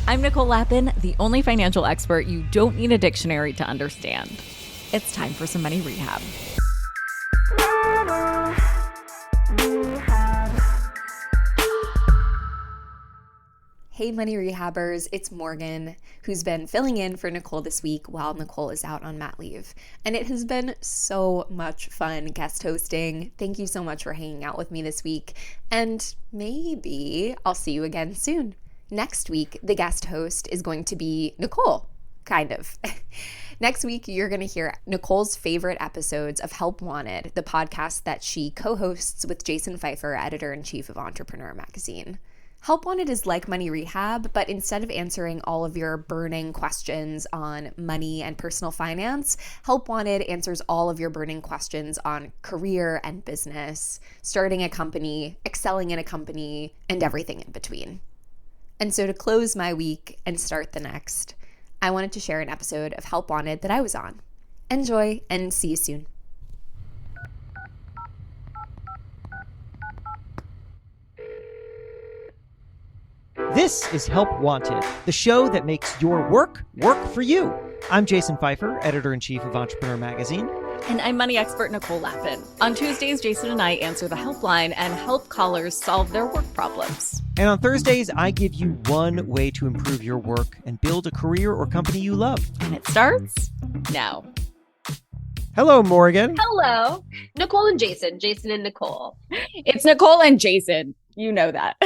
I'm Nicole Lappin, the only financial expert you don't need a dictionary to understand. It's time for some money rehab. Hey Money Rehabbers, it's Morgan, who's been filling in for Nicole this week while Nicole is out on mat leave. And it has been so much fun guest hosting. Thank you so much for hanging out with me this week. And maybe I'll see you again soon. Next week, the guest host is going to be Nicole, kind of. Next week, you're going to hear Nicole's favorite episodes of Help Wanted, the podcast that she co-hosts with Jason Pfeiffer, editor-in-chief of Entrepreneur Magazine. Help Wanted is like Money Rehab, but instead of answering all of your burning questions on money and personal finance, Help Wanted answers all of your burning questions on career and business, starting a company, excelling in a company, and everything in between. And so to close my week and start the next, I wanted to share an episode of Help Wanted that I was on. Enjoy and see you soon. This is Help Wanted, the show that makes your work work for you. I'm Jason Pfeiffer, editor-in-chief of Entrepreneur Magazine. And I'm money expert Nicole Lappin. On Tuesdays, Jason and I answer the helpline and help callers solve their work problems. And on Thursdays, I give you one way to improve your work and build a career or company you love. And it starts now. Hello, Morgan. Hello. Nicole and Jason. Jason and Nicole. It's Nicole and Jason. You know that.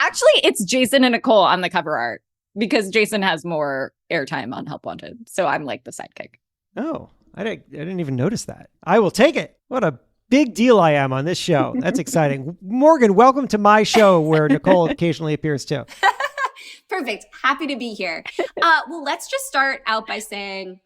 Actually, it's Jason and Nicole on the cover art because Jason has more airtime on Help Wanted. So I'm like the sidekick. Oh, I didn't even notice that. I will take it. What a big deal I am on this show. That's exciting. Morgan, welcome to my show where Nicole occasionally appears too. Perfect. Happy to be here. Well, let's just start out by saying,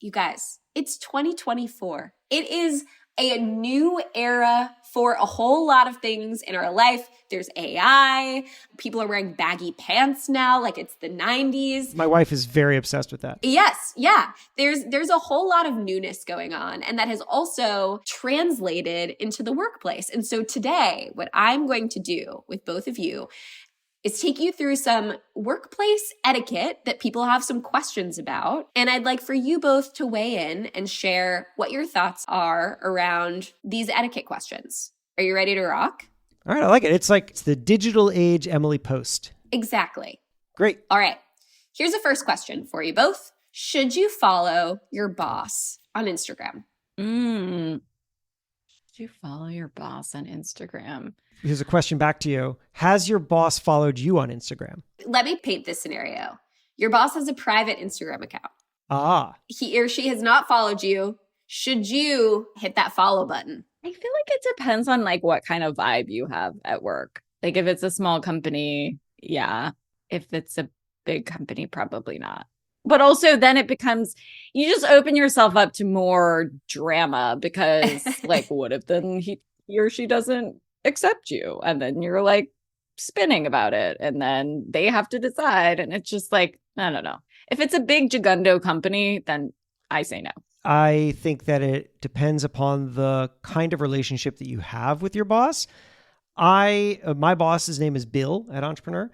you guys, it's 2024. It is a new era for a whole lot of things in our life. There's AI. People are wearing baggy pants now, like it's the 90s. My wife is very obsessed with that. Yes, yeah. There's a whole lot of newness going on, and that has also translated into the workplace. And so today, what I'm going to do with both of you is take you through some workplace etiquette that people have some questions about. And I'd like for you both to weigh in and share what your thoughts are around these etiquette questions. Are you ready to rock? All right, I like it. It's the digital age Emily Post. Exactly. Great. All right. Here's the first question for you both. Should you follow your boss on Instagram? Should you follow your boss on Instagram? Here's a question back to you. Has your boss followed you on Instagram? Let me paint this scenario. Your boss has a private Instagram account. Ah. He or she has not followed you. Should you hit that follow button? I feel like it depends on like what kind of vibe you have at work. Like if it's a small company, yeah. If it's a big company, probably not. But also then it becomes, you just open yourself up to more drama because like, what if then he or she doesn't accept you? And then you're like spinning about it. And then they have to decide. And it's just like, I don't know. If it's a big Gigundo company, then I say no. I think that it depends upon the kind of relationship that you have with your boss. My boss's name is Bill at Entrepreneur.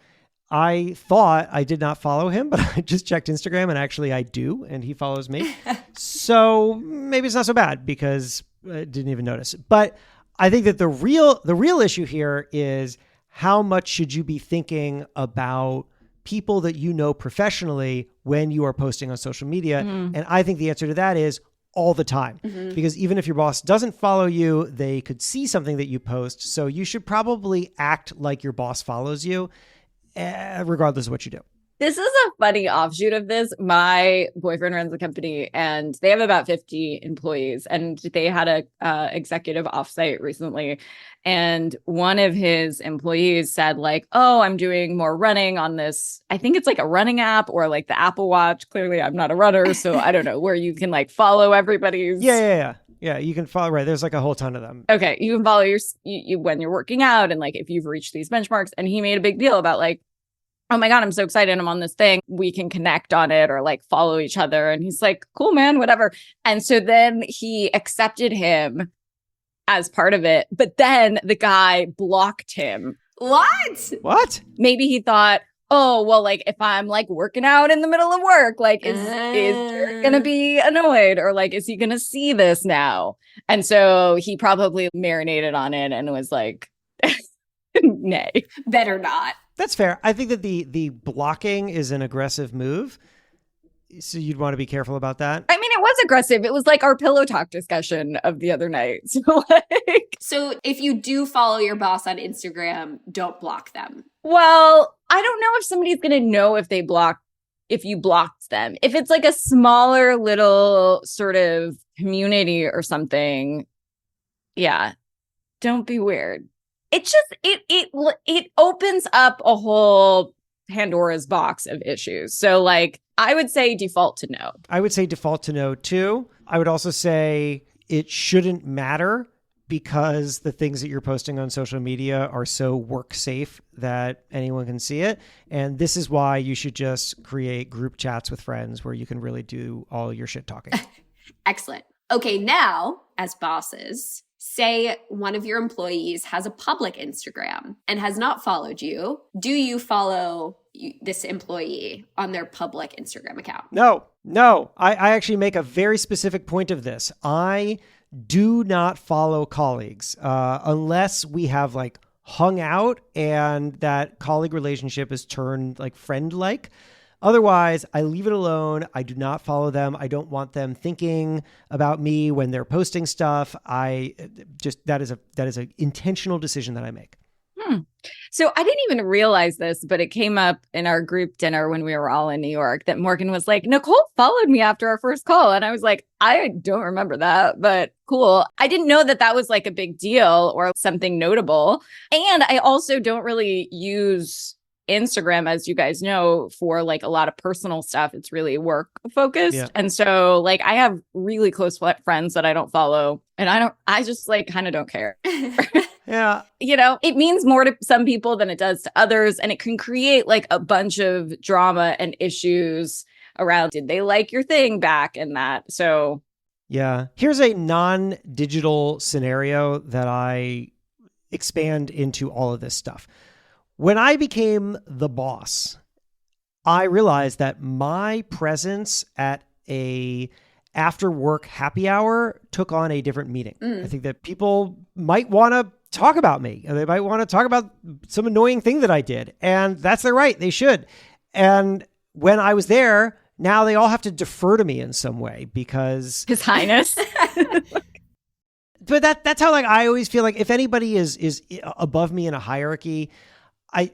I thought I did not follow him, but I just checked Instagram and actually I do, and he follows me. So maybe it's not so bad because I didn't even notice. But I think that the real issue here is how much should you be thinking about people that you know professionally when you are posting on social media? Mm-hmm. And I think the answer to that is all the time. Mm-hmm. Because even if your boss doesn't follow you, they could see something that you post. So you should probably act like your boss follows you, regardless of what you do. This is a funny offshoot of this. My boyfriend runs a company and they have about 50 employees, and they had a executive offsite recently. And one of his employees said like, oh, I'm doing more running on this. I think it's like a running app or like the Apple Watch. Clearly I'm not a runner, so I don't know, where you can like follow everybody's. Yeah, you can follow, right. There's like a whole ton of them. Okay. You can follow you when you're working out and like if you've reached these benchmarks. And he made a big deal about like, oh my God, I'm so excited. I'm on this thing. We can connect on it or like follow each other. And he's like, cool, man, whatever. And so then he accepted him as part of it. But then the guy blocked him. What? What? Maybe he thought, oh, well, like if I'm like working out in the middle of work, like is Jared gonna be annoyed, or like is he gonna see this now? And so he probably marinated on it and was like, nay. Better not. That's fair. I think that the blocking is an aggressive move. So you'd want to be careful about that. I mean, it was aggressive. It was like our pillow talk discussion of the other night. So if you do follow your boss on Instagram, don't block them. Well, I don't know if somebody's going to know if you blocked them. If it's like a smaller little sort of community or something, yeah, don't be weird. It just, it opens up a whole Pandora's box of issues. So like, I would say default to no. I would say default to no too. I would also say it shouldn't matter because the things that you're posting on social media are so work safe that anyone can see it. And this is why you should just create group chats with friends where you can really do all your shit talking. Excellent. Okay, now as bosses, say one of your employees has a public Instagram and has not followed you. Do you follow this employee on their public Instagram account? No. I actually make a very specific point of this. I do not follow colleagues unless we have like hung out and that colleague relationship is turned like friend-like. Otherwise, I leave it alone. I do not follow them. I don't want them thinking about me when they're posting stuff. That is an intentional decision that I make. So I didn't even realize this, but it came up in our group dinner when we were all in New York that Morgan was like, Nicole followed me after our first call. And I was like, I don't remember that, but cool. I didn't know that was like a big deal or something notable. And I also don't really use Instagram, as you guys know, for like a lot of personal stuff. It's really work focused. Yeah. And so like I have really close friends that I don't follow, and I just like kind of don't care. Yeah. You know, it means more to some people than it does to others. And it can create like a bunch of drama and issues around, did they like your thing back and that? So yeah. Here's a non-digital scenario that I expand into all of this stuff. When I became the boss, I realized that my presence at a after work happy hour took on a different meaning. I think that people might want to talk about me, and they might want to talk about some annoying thing that I did, and that's their right. They should. And when I was there, now they all have to defer to me in some way because His Highness. But that's how like I always feel like if anybody is above me in a hierarchy, I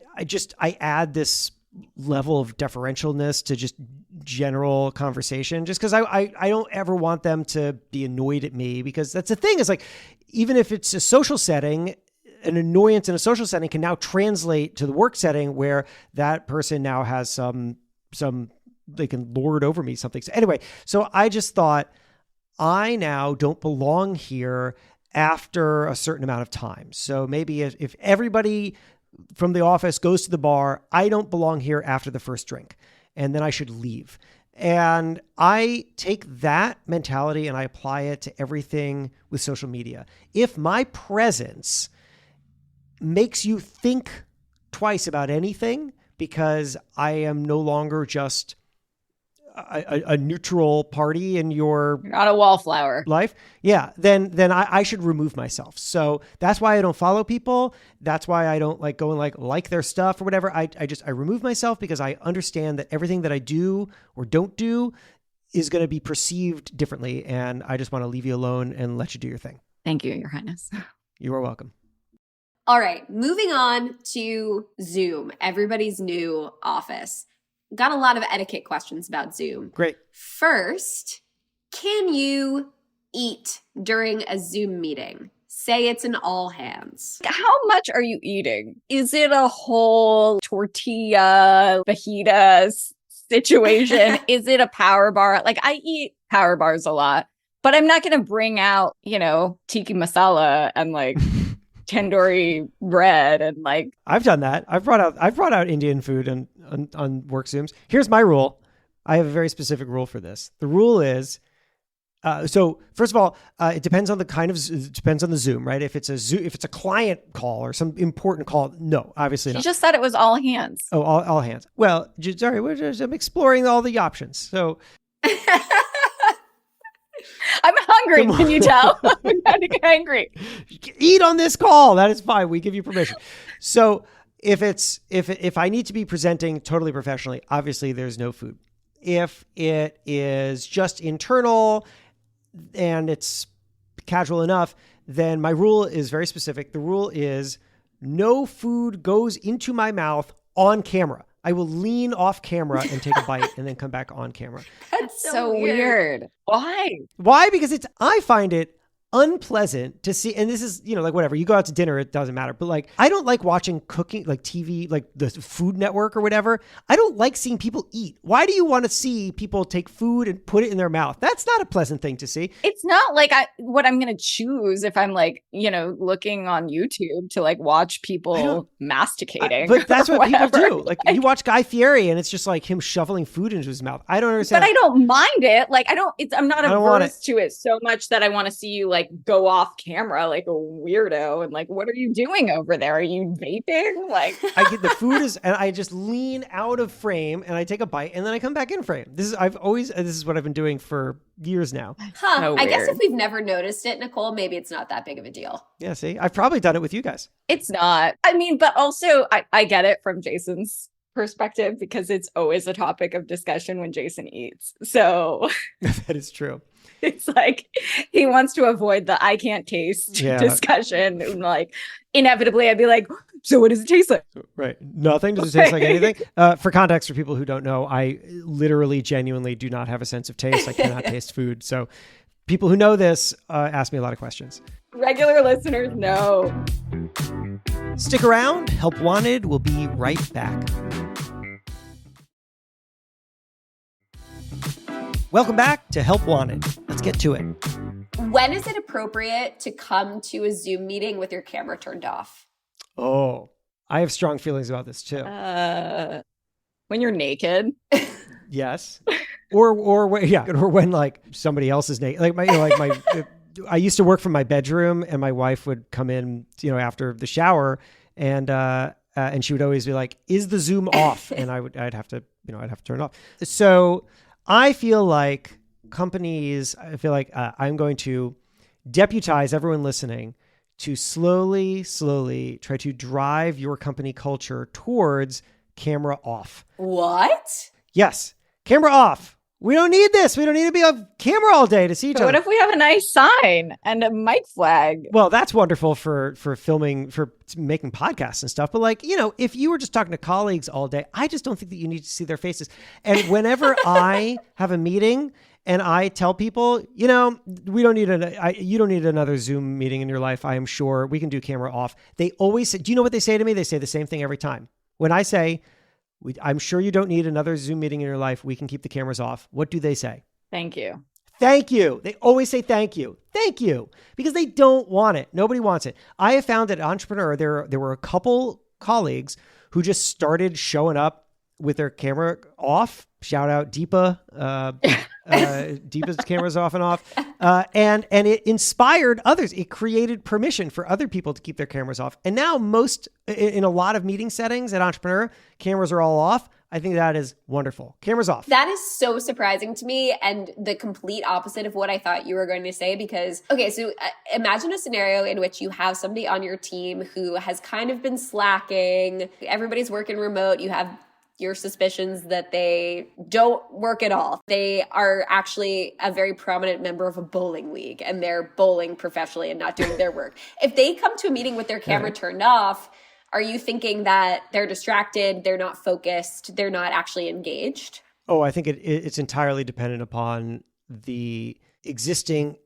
add this level of deferentialness to just general conversation, just because I don't ever want them to be annoyed at me, because that's the thing is like, even if it's a social setting, an annoyance in a social setting can now translate to the work setting where that person now has some they can lord over me something. So anyway, so I just thought I now don't belong here after a certain amount of time. So maybe if everybody from the office goes to the bar, I don't belong here after the first drink, and then I should leave. And I take that mentality and I apply it to everything with social media. If my presence makes you think twice about anything because I am no longer just a neutral party in your You're not a wallflower life, yeah, then I should remove myself. So that's why I don't follow people. That's why I don't like go and like their stuff or whatever. I remove myself because I understand that everything that I do or don't do is going to be perceived differently, and I just want to leave you alone and let you do your thing. Thank you, Your Highness. You are welcome. All right, moving on to Zoom, everybody's new office. Got a lot of etiquette questions about Zoom. Great. First, can you eat during a Zoom meeting? Say it's an all hands. How much are you eating? Is it a whole tortilla fajita situation? Is it a power bar? Like I eat power bars a lot, but I'm not going to bring out, tiki masala and like tandoori bread and like. I've done that. I've brought out Indian food on work Zooms. Here's my rule. I have a very specific rule for this. The rule is So first of all, it depends on the it depends on the Zoom, right? If it's a client call or some important call, no, obviously She not. just said it was all hands. Oh, all hands. Well, sorry, I'm exploring all the options. So I'm hungry. Can you tell? I'm kind of hungry. Eat on this call. That is fine. We give you permission. So if I need to be presenting totally professionally, obviously there's no food. If it is just internal and it's casual enough, then my rule is very specific. The rule is no food goes into my mouth on camera. I will lean off camera and take a bite and then come back on camera. That's So weird. Why? Why? Because I find it unpleasant to see, and this is, like whatever, you go out to dinner, it doesn't matter. But like, I don't like watching cooking, like TV, like the Food Network or whatever. I don't like seeing people eat. Why do you want to see people take food and put it in their mouth? That's not a pleasant thing to see. It's not like what I'm going to choose if I'm like, looking on YouTube to like watch people masticating. But that's what people whatever. do. Like you watch Guy Fieri and it's just like him shoveling food into his mouth. I don't understand. But I don't mind it. Like I'm not don't want averse to it so much that I want to see you like go off camera like a weirdo and like, what are you doing over there? Are you vaping? Like I get the food and I just lean out of frame and I take a bite and then I come back in frame. This is what I've been doing for years now. Huh. So I guess weird. if we've never noticed it, Nicole, maybe it's not that big of a deal. Yeah, see, I've probably done it with you guys. it's not. I mean, but also I get it from Jason's perspective because it's always a topic of discussion when Jason eats. So That is true. it's like he wants to avoid the I can't taste discussion. And like inevitably I'd be like, so what does it taste like? Right. Nothing. Does it taste like anything? For context, for people who don't know, I literally, genuinely do not have a sense of taste. I cannot taste food. So people who know this ask me a lot of questions. Regular listeners know. Stick around. Help Wanted will be right back. Welcome back to Help Wanted. Let's get to it. When is it appropriate to come to a Zoom meeting with your camera turned off? Oh, I have strong feelings about this too. When you're naked. Yes. Or when like somebody else is naked. I used to work from my bedroom and my wife would come in, after the shower and she would always be like, is the Zoom off? And I'd have to turn it off. So I feel like I'm going to deputize everyone listening to slowly try to drive your company culture towards camera off. What? Yes. Camera off. We don't need this. We don't need to be on camera all day to see each But other. what if we have a nice sign and a mic flag? Well, that's wonderful for filming, for making podcasts and stuff. But if you were just talking to colleagues all day, I just don't think that you need to see their faces. And whenever I have a meeting and I tell people, we don't need you don't need another Zoom meeting in your life. I am sure we can do camera off. They always say, do you know what they say to me? They say the same thing every time. When I say, I'm sure you don't need another Zoom meeting in your life. We can keep the cameras off. What do they say? Thank you. Thank you. They always say thank you. Thank you. Because they don't want it. Nobody wants it. I have found that Entrepreneur, there were a couple colleagues who just started showing up with their camera off. Shout out Deepa. Deepa's camera's off and off. And it inspired others. It created permission for other people to keep their cameras off. And now in a lot of meeting settings at Entrepreneur, cameras are all off. I think that is wonderful. Cameras off. That is so surprising to me and the complete opposite of what I thought you were going to say because, okay, so imagine a scenario in which you have somebody on your team who has kind of been slacking. Everybody's working remote. You have your suspicions that they don't work at all. They are actually a very prominent member of a bowling league and they're bowling professionally and not doing their work. If they come to a meeting with their camera turned off, are you thinking that they're distracted, they're not focused, they're not actually engaged? Oh, I think it's entirely dependent upon the existing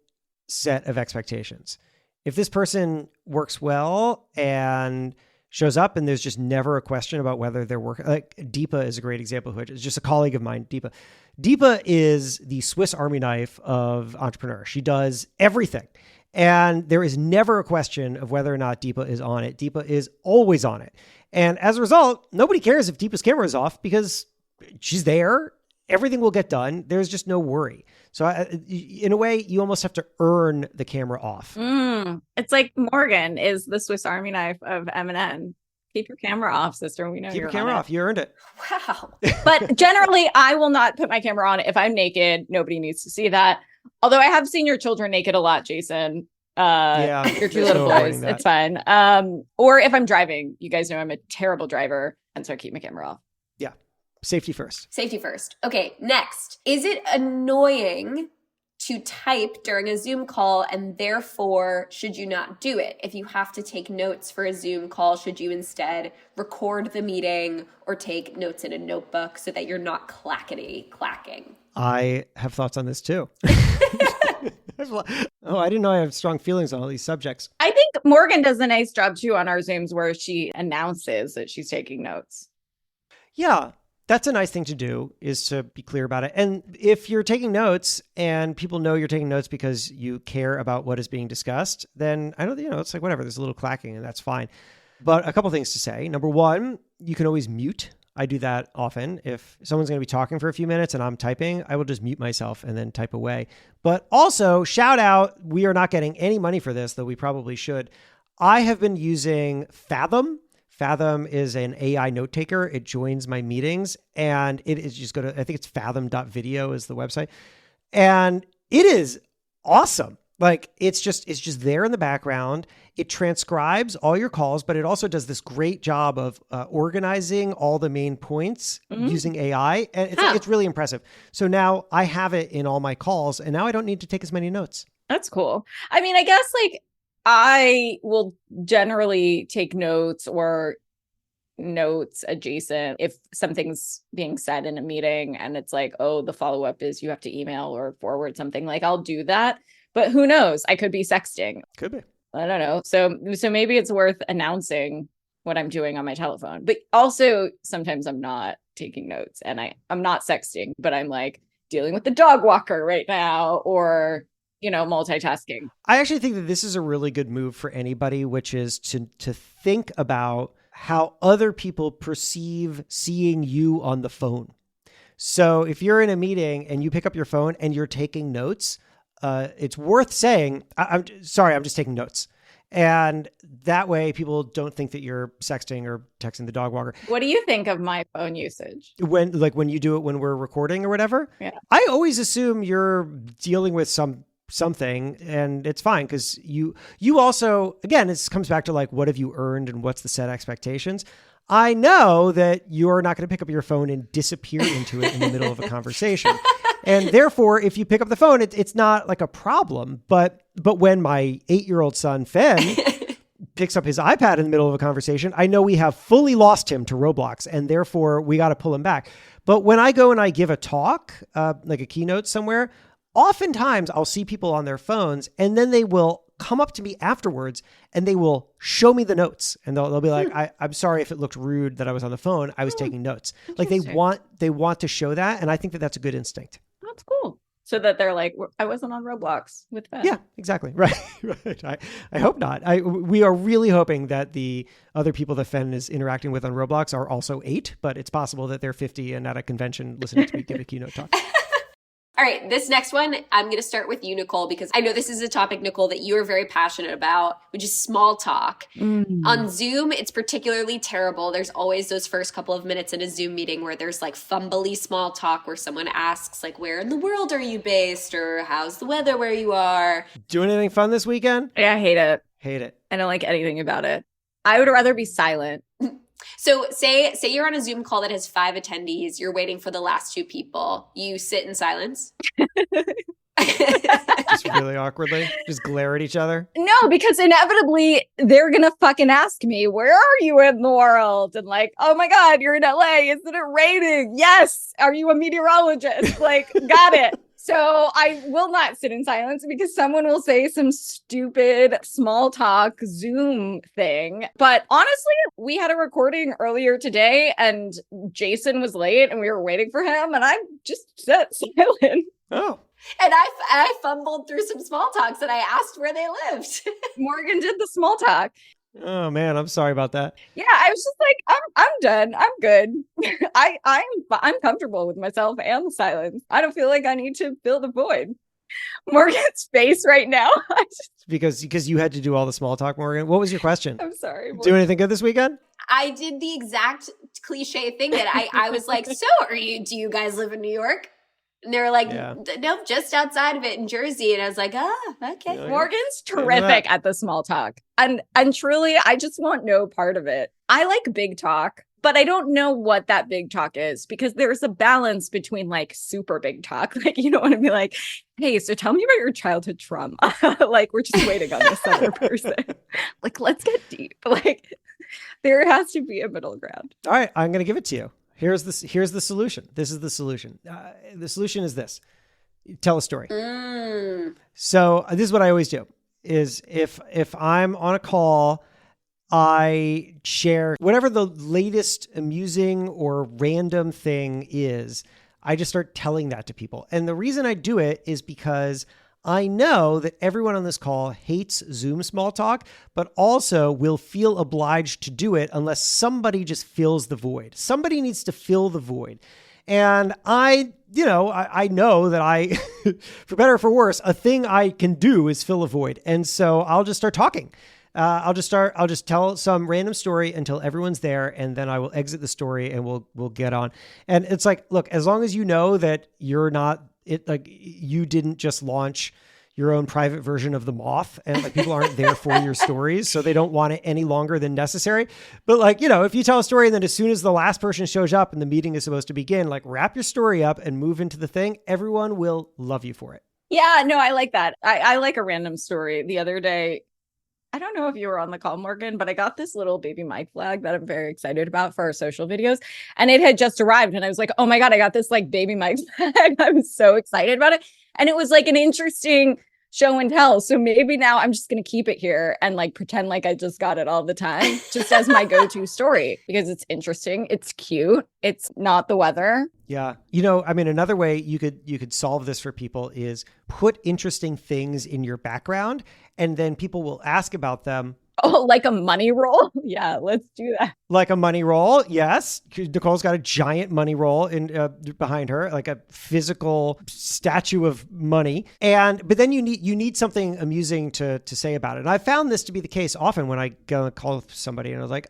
set of expectations. If this person works well and shows up and there's just never a question about whether they're working. Like Deepa is a great example, which is just a colleague of mine, Deepa. Deepa is the Swiss Army knife of Entrepreneur. She does everything. And there is never a question of whether or not Deepa is on it. Deepa is always on it. And as a result, nobody cares if Deepa's camera is off because she's there everything will get done. There's just no worry. So in a way, you almost have to earn the camera off. It's like Morgan is the Swiss Army knife of M&N. Keep your camera off, sister. We know Keep you're your camera off. You earned it. Wow. But generally, I will not put my camera on if I'm naked. Nobody needs to see that. Although I have seen your children naked a lot, Jason. Your two little boys. It's fine. Or if I'm driving, you guys know I'm a terrible driver, and so I keep my camera off. Yeah. Safety first. Safety first. Okay, next. Is it annoying to type during a Zoom call, and therefore should you not do it? If you have to take notes for a Zoom call, should you instead record the meeting or take notes in a notebook so that you're not clacking? I have thoughts on this too. Oh, I didn't know I have strong feelings on all these subjects. I think Morgan does a nice job too on our Zooms where she announces that she's taking notes. Yeah. That's a nice thing to do, is to be clear about it. And if you're taking notes and people know you're taking notes because you care about what is being discussed, then I don't, it's like whatever, there's a little clacking and that's fine. But a couple things to say. Number one, you can always mute. I do that often. If someone's going to be talking for a few minutes and I'm typing, I will just mute myself and then type away. But also, shout out, we are not getting any money for this, though we probably should. I have been using Fathom. Fathom is an AI note taker. It joins my meetings, and it is just I think it's fathom.video is the website. And it is awesome. Like it's just there in the background. It transcribes all your calls, but it also does this great job of organizing all the main points using AI. And it's really impressive. So now I have it in all my calls, and now I don't need to take as many notes. That's cool. I mean, I guess like I will generally take notes or notes adjacent if something's being said in a meeting and it's like, oh, the follow-up is you have to email or forward something. Like I'll do that. But who knows? I could be sexting. Could be. I don't know. So maybe it's worth announcing what I'm doing on my telephone. But also sometimes I'm not taking notes and I'm not sexting, but I'm like dealing with the dog walker right now or multitasking. I actually think that this is a really good move for anybody, which is to think about how other people perceive seeing you on the phone. So if you're in a meeting and you pick up your phone and you're taking notes, it's worth saying, I'm sorry, I'm just taking notes. And that way people don't think that you're sexting or texting the dog walker. What do you think of my phone usage? When you do it when we're recording or whatever? Yeah. I always assume you're dealing with something, and it's fine because you also, again, this comes back to like, what have you earned and what's the set expectations? I know that you're not going to pick up your phone and disappear into it in the middle of a conversation. And therefore, if you pick up the phone, it's not like a problem. But when my 8-year-old son, Fen, picks up his iPad in the middle of a conversation, I know we have fully lost him to Roblox, and therefore we got to pull him back. But when I go and I give a talk, like a keynote somewhere, oftentimes I'll see people on their phones, and then they will come up to me afterwards and they will show me the notes, and they'll be like, I'm sorry if it looked rude that I was on the phone. I was taking notes. Like they want to show that. And I think that that's a good instinct. That's cool. So that they're like, I wasn't on Roblox with Ben. Yeah, exactly. Right. I hope not. We are really hoping that the other people that Fen is interacting with on Roblox are also 8, but it's possible that they're 50 and at a convention listening to me give a keynote talk. All right, this next one, I'm going to start with you, Nicole, because I know this is a topic, Nicole, that you are very passionate about, which is small talk. On Zoom, it's particularly terrible. There's always those first couple of minutes in a Zoom meeting where there's like fumbly small talk where someone asks like, where in the world are you based? Or how's the weather where you are? Doing anything fun this weekend? Yeah, I hate it. Hate it. I don't like anything about it. I would rather be silent. So say you're on a Zoom call that has 5 attendees. You're waiting for the last 2 people. You sit in silence. Just really awkwardly, just glare at each other. No, because inevitably they're going to fucking ask me, where are you in the world? And like, oh my God, you're in LA. Isn't it raining? Yes. Are you a meteorologist? Like, got it. So I will not sit in silence because someone will say some stupid small talk Zoom thing. But honestly, we had a recording earlier today and Jason was late and we were waiting for him and I just sat silent. Oh. And I fumbled through some small talks and I asked where they lived. Morgan did the small talk. Oh man, I'm sorry about that. Yeah, I was just like, I'm done. I'm good. I'm comfortable with myself and the silence. I don't feel like I need to fill the void. Morgan's face right now. Because you had to do all the small talk, Morgan. What was your question? I'm sorry. Do anything good this weekend? I did the exact cliche thing that I was like, so do you guys live in New York? And they were like, nope, just outside of it in Jersey. And I was like, okay. Morgan's terrific at the small talk. And truly, I just want no part of it. I like big talk, but I don't know what that big talk is because there's a balance between like super big talk. Like, you don't want to be like, hey, so tell me about your childhood trauma. Like, we're just waiting on this other person. Like, let's get deep. Like, there has to be a middle ground. All right, I'm going to give it to you. Here's the solution. This is the solution. The solution is this. Tell a story. So this is what I always do is if I'm on a call, I share whatever the latest amusing or random thing is. I just start telling that to people. And the reason I do it is because I know that everyone on this call hates Zoom small talk, but also will feel obliged to do it unless somebody just fills the void. Somebody needs to fill the void. And I know that I, for better or for worse, a thing I can do is fill a void. And so I'll just start talking. I'll just tell some random story until everyone's there, and then I will exit the story and we'll get on. And it's like, look, as long as you know that you're not you didn't just launch your own private version of the Moth and like people aren't there for your stories, so they don't want it any longer than necessary. But like, if you tell a story and then as soon as the last person shows up and the meeting is supposed to begin, like wrap your story up and move into the thing, everyone will love you for it. Yeah, no, I like that. I like a random story. The other day, I don't know if you were on the call, Morgan, but I got this little baby mic flag that I'm very excited about for our social videos. And it had just arrived. And I was like, oh my God, I got this like baby mic flag. I was so excited about it. And it was like an interesting show and tell. So maybe now I'm just going to keep it here and like pretend like I just got it all the time, just as my go-to story, because it's interesting. It's cute. It's not the weather. Yeah. Another way you could solve this for people is put interesting things in your background and then people will ask about them. Oh, like a money roll? Yeah, let's do that. Like a money roll, yes. Nicole's got a giant money roll in behind her, like a physical statue of money. But then you need something amusing to say about it. And I found this to be the case often when I go and call somebody and I was like,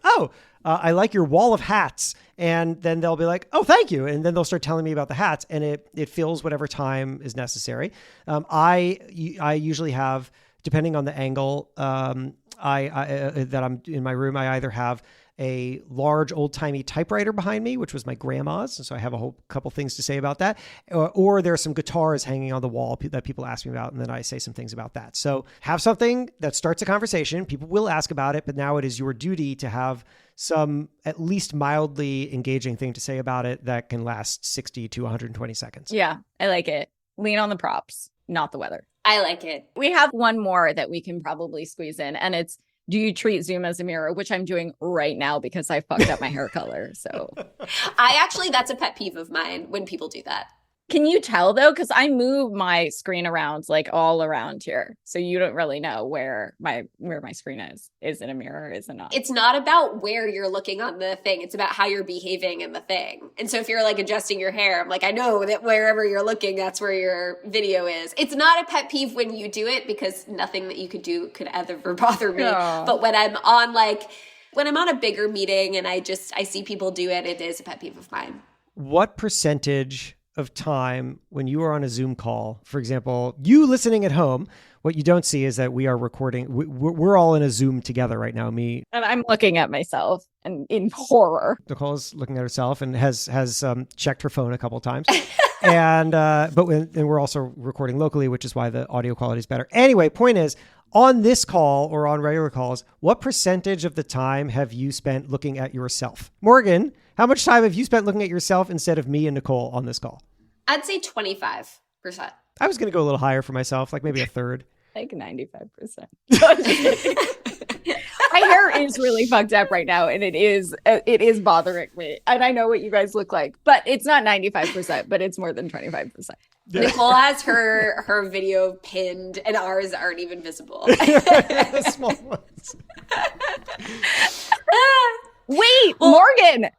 I like your wall of hats. And then they'll be like, oh, thank you. And then they'll start telling me about the hats and it fills whatever time is necessary. I usually have, depending on the angle, that I'm in my room, I either have a large old-timey typewriter behind me, which was my grandma's. And so I have a whole couple things to say about that. Or there are some guitars hanging on the wall that people ask me about, and then I say some things about that. So have something that starts a conversation. People will ask about it, but now it is your duty to have some at least mildly engaging thing to say about it that can last 60 to 120 seconds. Yeah, I like it. Lean on the props, not the weather. I like it. We have one more that we can probably squeeze in, and it's, do you treat Zoom as a mirror? Which I'm doing right now because I fucked up my hair color. So that's a pet peeve of mine when people do that. Can you tell though? Because I move my screen around like all around here. So you don't really know where my screen is. Is it a mirror? Is it not? It's not about where you're looking on the thing. It's about how you're behaving in the thing. And so if you're like adjusting your hair, I'm like, I know that wherever you're looking, that's where your video is. It's not a pet peeve when you do it because nothing that you could do could ever bother me. No. But when I'm on a bigger meeting and I see people do it, it is a pet peeve of mine. What percentage of time when you are on a Zoom call, for example, you listening at home, what you don't see is that we are recording. We're all in a Zoom together right now. Me and I'm looking at myself and in horror. Nicole is looking at herself and has checked her phone a couple of times. And we're also recording locally, which is why the audio quality is better. Anyway, point is, on this call or on regular calls, what percentage of the time have you spent looking at yourself? Morgan, how much time have you spent looking at yourself instead of me and Nicole on this call? I'd say 25%. I was going to go a little higher for myself, like maybe a third. Like 95%. My hair is really fucked up right now, and it is bothering me. And I know what you guys look like, but it's not 95%, but it's more than 25%. Nicole has her video pinned and ours aren't even visible. Small ones. Wait, Morgan.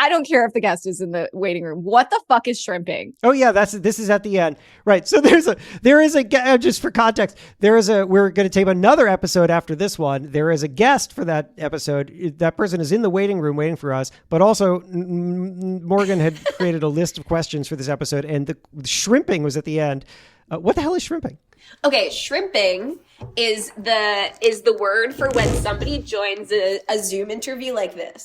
I don't care if the guest is in the waiting room. What the fuck is shrimping? Oh yeah, this is at the end, right? So there is a just for context, we're going to tape another episode after this one. There is a guest for that episode. That person is in the waiting room waiting for us. But also, Morgan had created a list of questions for this episode, and the shrimping was at the end. What the hell is shrimping? Okay, shrimping is the word for when somebody joins a Zoom interview like this.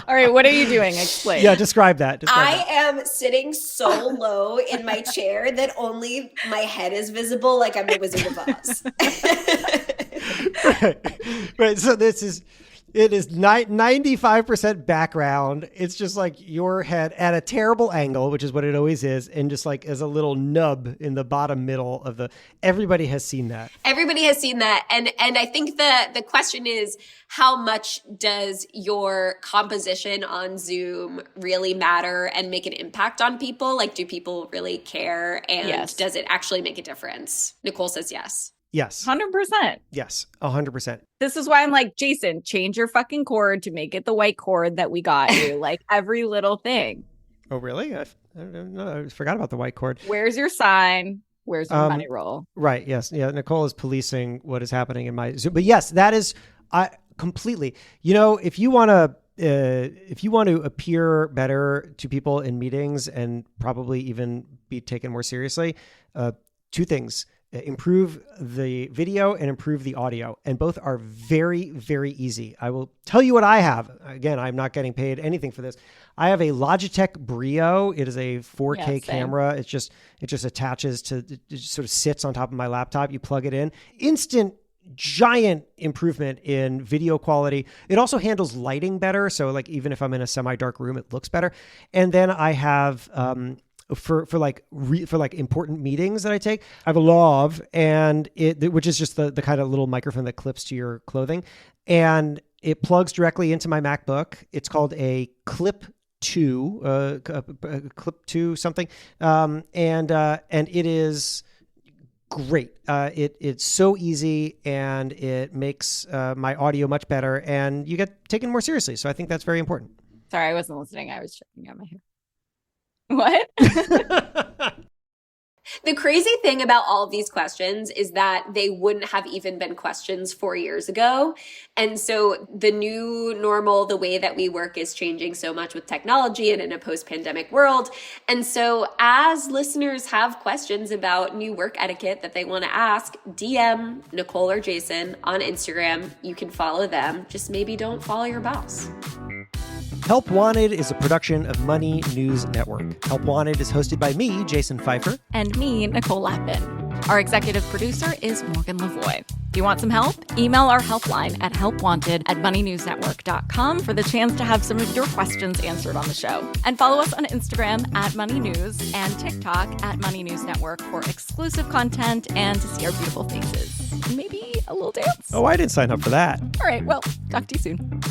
All right, what are you doing? Explain. Yeah, describe that. I am sitting so low in my chair that only my head is visible, like I'm the Wizard of Oz. Right. So it is 95% background. It's just like your head at a terrible angle, which is what it always is, and just like as a little nub in the bottom middle of everybody has seen that. Everybody has seen that. And I think the question is, how much does your composition on Zoom really matter and make an impact on people? Like, do people really care? And does it actually make a difference? Nicole says yes. Yes. 100%. Yes. 100%. This is why I'm like, Jason, change your fucking cord to make it the white cord that we got you. Like every little thing. Oh, really? I don't know. I forgot about the white cord. Where's your sign? Where's your money roll? Right. Yes. Yeah. Nicole is policing what is happening in my Zoom. But yes, that is completely. You know, if you want to appear better to people in meetings and probably even be taken more seriously, two things. Improve the video and improve the audio. And both are very, very easy. I will tell you what I have. Again, I'm not getting paid anything for this. I have a Logitech Brio. It is a 4K camera. It just attaches to, it just sort of sits on top of my laptop. You plug it in. Instant giant improvement in video quality. It also handles lighting better. So like even if I'm in a semi-dark room, it looks better. And then I have for important meetings that I take, I have a Lav, and which is just the kind of little microphone that clips to your clothing, and it plugs directly into my MacBook. It's called a Clip 2, Clip 2 something, and it is great. It's so easy, and it makes my audio much better, and you get taken more seriously. So I think that's very important. Sorry, I wasn't listening. I was checking out my hair. What? The crazy thing about all of these questions is that they wouldn't have even been questions 4 years ago. And so the new normal, the way that we work is changing so much with technology and in a post-pandemic world. And so as listeners have questions about new work etiquette that they want to ask, DM Nicole or Jason on Instagram. You can follow them. Just maybe don't follow your boss. Help Wanted is a production of Money News Network. Help Wanted is hosted by me, Jason Pfeiffer. And me, Nicole Lappin. Our executive producer is Morgan Lavoie. If you want some help, email our helpline at helpwanted@moneynewsnetwork.com for the chance to have some of your questions answered on the show. And follow us on Instagram at Money News and TikTok at Money News Network for exclusive content and to see our beautiful faces. Maybe a little dance. Oh, I didn't sign up for that. All right, well, talk to you soon.